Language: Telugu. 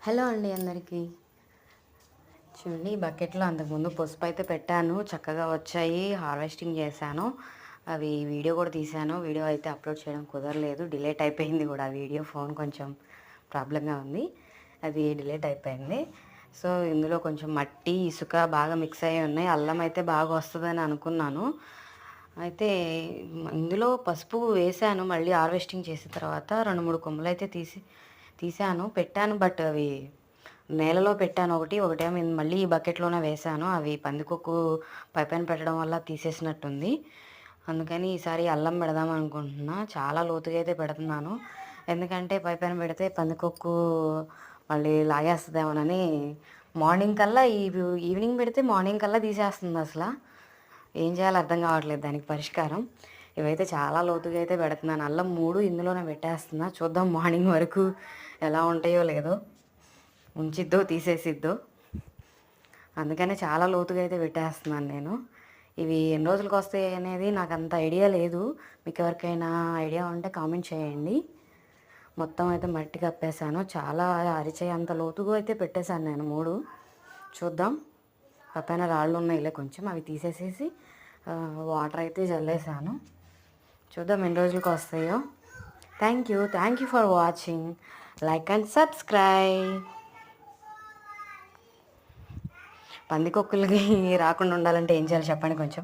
హలో అండి అందరికీ. చూడండి ఈ బకెట్లో అంతకుముందు పసుపు అయితే పెట్టాను, చక్కగా వచ్చాయి. హార్వెస్టింగ్ చేశాను, అవి వీడియో కూడా తీశాను. వీడియో అయితే అప్లోడ్ చేయడం కుదరలేదు, డిలేట్ అయిపోయింది కూడా వీడియో. ఫోన్ కొంచెం ప్రాబ్లంగా ఉంది, అది డిలేట్ అయిపోయింది. సో ఇందులో కొంచెం మట్టి ఇసుక బాగా మిక్స్ అయ్యి ఉన్నాయి. అల్లం అయితే బాగా వస్తుందని అనుకున్నాను. అయితే ఇందులో పసుపు వేసాను, మళ్ళీ హార్వెస్టింగ్ చేసిన తర్వాత 2-3 కొమ్మలు అయితే తీసాను పెట్టాను. బట్ అవి నేలలో పెట్టాను, ఒకటేమో మళ్ళీ ఈ బకెట్లోనే వేసాను. అవి పందికొక్కు పైపైన పెట్టడం వల్ల తీసేసినట్టుంది. అందుకని ఈసారి అల్లం పెడదాం అనుకుంటున్నా. చాలా లోతుగా అయితే పెడుతున్నాను, ఎందుకంటే పైపైన పెడితే పందికొక్కు మళ్ళీ లాగేస్తుందేమోనని. మార్నింగ్ కల్లా ఈవినింగ్ పెడితే మార్నింగ్ కల్లా తీసేస్తుంది. అసలు ఏం చేయాలో అర్థం కావట్లేదు దానికి పరిష్కారం. ఇవైతే చాలా లోతుగా అయితే పెడుతున్నాను. అల్లం 3 ఇందులోనే పెట్టేస్తున్నా. చూద్దాం మార్నింగ్ వరకు ఎలా ఉంటాయో లేదో, ఉంచిద్దో తీసేసిద్దో. అందుకనే చాలా లోతుగా అయితే పెట్టేస్తున్నాను నేను. ఇవి ఎన్ని రోజులకు వస్తాయి అనేది నాకు అంత ఐడియా లేదు. మీకు ఎవరికైనా ఐడియా ఉంటే కామెంట్ చేయండి. మొత్తం అయితే మట్టి కప్పేశాను, చాలా అరిచేయి అంత లోతుగా అయితే పెట్టేశాను నేను 3. చూద్దాం. పైన రాళ్ళు ఉన్నాయిలే కొంచెం, అవి తీసేసేసి వాటర్ అయితే చల్లేసాను. చూద్దాం ఎన్ని రోజులకు వస్తాయో. Thank you for watching. Like and subscribe. పందికొక్కులకి రాకుండా ఉండాలంటే ఏం చేయాలి చెప్పండి కొంచెం.